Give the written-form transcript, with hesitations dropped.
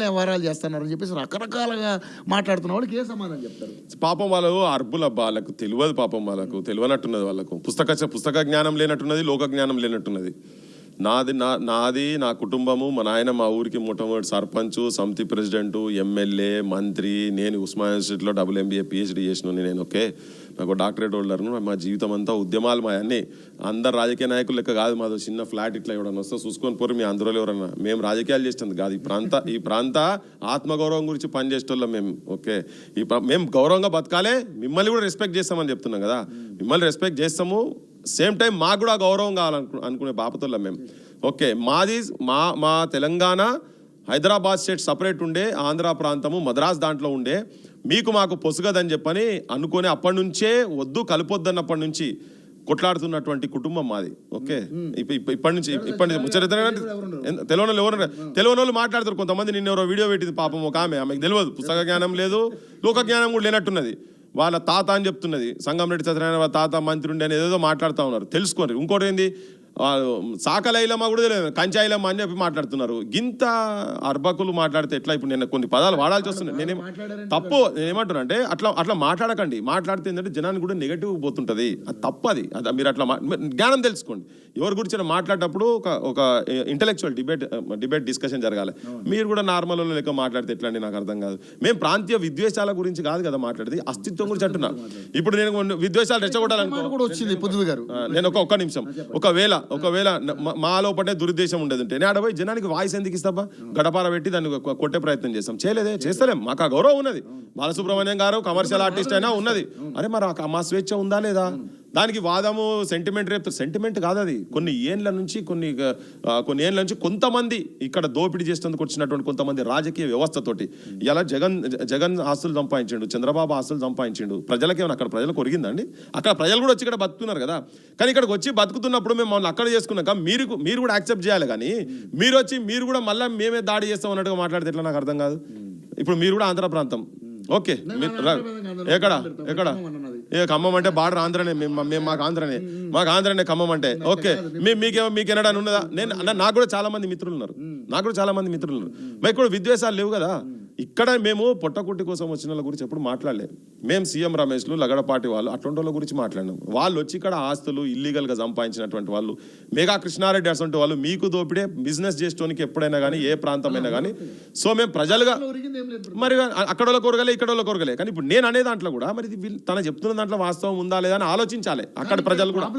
మిమ్మల్ని వ్యవహారాలు చేస్తున్నారని చెప్పేసి రకరకాలుగా మాట్లాడుతున్న వాళ్ళకి ఏ సమాధానం చెప్తారు? పాపం వాళ్ళు అర్బులబ్బా, వాళ్ళకు తెలియదు, పాపం వాళ్ళకు తెలియనట్టున్నది, వాళ్ళకు పుస్తక జ్ఞానం లేనట్టున్నది, లోక జ్ఞానం లేనట్టున్నది. నాది నా కుటుంబము, మా నాయన మా ఊరికి మొట్టమొదటి సర్పంచ్, సమితి ప్రెసిడెంటు, ఎమ్మెల్యే, మంత్రి, నేను ఉస్మానియా యూనివర్సిటీలో MBA PhD చేసిన నేను. ఓకే, నాకు డాక్టరేట్ హోల్డర్ను. మా జీవితం అంతా ఉద్యమాలు, మా అన్నీ. అందరు రాజకీయ నాయకులు లెక్క కాదు, మాది చిన్న ఫ్లాట్ ఇట్లా ఎవడన్నా వస్తే చూసుకొని పోరు మీ అందరూ ఎవరన్నా. మేము రాజకీయాలు చేస్తుంది కాదు, ఈ ప్రాంత ఆత్మగౌరవం గురించి పనిచేసేటోళ్ళం మేము. ఓకే, మేము గౌరవంగా బతకాలే, మిమ్మల్ని కూడా రెస్పెక్ట్ చేస్తామని చెప్తున్నాం కదా. మిమ్మల్ని రెస్పెక్ట్ చేస్తాము, సేమ్ టైం మాకు కూడా గౌరవం కావాలనుకునే బాపతోళ్ళం మేము. ఓకే, మాది మా తెలంగాణ హైదరాబాద్ స్టేట్ సపరేట్ ఉండే, ఆంధ్ర ప్రాంతము మద్రాస్ దాంట్లో ఉండే. మీకు మాకు పొసుగదని చెప్పని అనుకుని అప్పటి నుంచే వద్దు కలిపొద్దన్నప్పటి నుంచి కొట్లాడుతున్నటువంటి కుటుంబం మాది. ఓకే, ఇప్పటి నుంచి ముచ్చట తెలియని వాళ్ళు మాట్లాడతారు కొంతమంది. నిన్న ఎవరో వీడియో పెట్టింది పాపం ఒక ఆమెకు తెలియదు, పుస్తక జ్ఞానం లేదు, లోక జ్ఞానం కూడా లేనట్టున్నది. వాళ్ళ తాత అని చెప్తున్నది, సంగంరెడ్డి సత్యనారాయణ వాళ్ళ తాత మంత్రి ఉండి అని ఏదేదో మాట్లాడుతూ ఉన్నారు. తెలుసుకోండి. ఇంకోటి ఏంది, సాకలైలమ్మ కూడా తెలియదు, కంచాయిలమ్మ అని చెప్పి మాట్లాడుతున్నారు. గింత అర్బకులు మాట్లాడితే ఎట్లా? ఇప్పుడు నేను కొన్ని పదాలు వాడాల్సి వస్తుంది. తప్పు నేనేమంటున్నా అంటే అట్లా మాట్లాడకండి. మాట్లాడితే ఏంటంటే జనానికి కూడా నెగటివ్ పోతుంటుంది, అది తప్పది. అది మీరు అట్లా జ్ఞానం తెలుసుకోండి. ఎవరి గురించి మాట్లాడేటప్పుడు ఒక ఇంటలెక్చువల్ డిబేట్ డిస్కషన్ జరగాలి. మీరు కూడా నార్మల్ లెక్క మాట్లాడితే ఎట్లా అండి? నాకు అర్థం కాదు. మేము ప్రాంతీయ విద్వేషాల గురించి కాదు కదా మాట్లాడేది, అస్తిత్వం గురించి అంటున్నా. ఇప్పుడు నేను విద్వేషాలు రెచ్చగొట్టాలనుకో వచ్చింది పొద్దు గారు, నేను ఒక్క నిమిషం, ఒకవేళ మా లోపటే దురుద్దేశం ఉండేదంటే నేను ఆడపోయి జనానికి వాయిస్ ఎందుకు ఇస్తాబా? గడపార పెట్టి దాన్ని కొట్టే ప్రయత్నం చేస్తాం. చేయలేదే, చేస్తలేం. మాకు ఆ గౌరవం ఉన్నది. బాలసుబ్రహ్మణ్యం గారు కమర్షియల్ ఆర్టిస్ట్ అయినా ఉన్నది. అరే మరి మా స్వేచ్ఛ ఉందా లేదా? దానికి వాదము సెంటిమెంట్ రేపు సెంటిమెంట్ కాదు అది. కొన్ని ఏళ్ళ నుంచి కొంతమంది ఇక్కడ దోపిడీ చేసేందుకు వచ్చినటువంటి కొంతమంది రాజకీయ వ్యవస్థతోటి ఇలా జగన్ ఆస్తులు సంపాదించిండు, చంద్రబాబు ఆస్తులు సంపాదించిండు. ప్రజలకేమైనా అక్కడ ప్రజలకు ఒరిగిందండి? అక్కడ ప్రజలు కూడా వచ్చి ఇక్కడ బతుకుతున్నారు కదా. కానీ ఇక్కడికి వచ్చి బతుకుతున్నప్పుడు మేము మమ్మల్ని అక్కడ చేసుకున్నాక మీరు కూడా యాక్సెప్ట్ చేయాలి. కానీ మీరు కూడా మళ్ళీ మేమే దాడి చేస్తాం అన్నట్టుగా మాట్లాడితే ఎట్లా? నాకు అర్థం కాదు. ఇప్పుడు మీరు కూడా ఆంధ్ర ప్రాంతం. ఓకే, ఎక్కడ ఖమ్మం అంటే బార్డర్ ఆంధ్రనే. మాకు ఆంధ్రనే ఖమ్మం అంటే. ఓకే, మీకెనడా ఉన్నదా? నాకు కూడా చాలా మంది మిత్రులు ఉన్నారు. మాకు కూడా విద్వేషాలు లేవు కదా. ఇక్కడ మేము పొట్టకుట్టి కోసం వచ్చిన వాళ్ళ గురించి ఎప్పుడు మాట్లాడలేదు. మేము సీఎం రమేష్లు, లగడపాటి వాళ్ళు అటువంటి వాళ్ళ గురించి మాట్లాడినాం. వాళ్ళు వచ్చి ఇక్కడ ఆస్తులు ఇల్లీగల్గా సంపాదించినటువంటి వాళ్ళు, మేఘా కృష్ణారెడ్డి అటువంటి వాళ్ళు మీకు దోపిడే బిజినెస్ చేసేటోనికి ఎప్పుడైనా కానీ ఏ ప్రాంతమైనా కానీ. సో మేము ప్రజలుగా మరి అక్కడ వాళ్ళ కొరగలే, ఇక్కడ వాళ్ళ కొరగలే. కానీ ఇప్పుడు నేను అనే దాంట్లో కూడా మరి తన చెప్తున్న దాంట్లో వాస్తవం ఉందా లేదా అని ఆలోచించాలి అక్కడ ప్రజలు కూడా.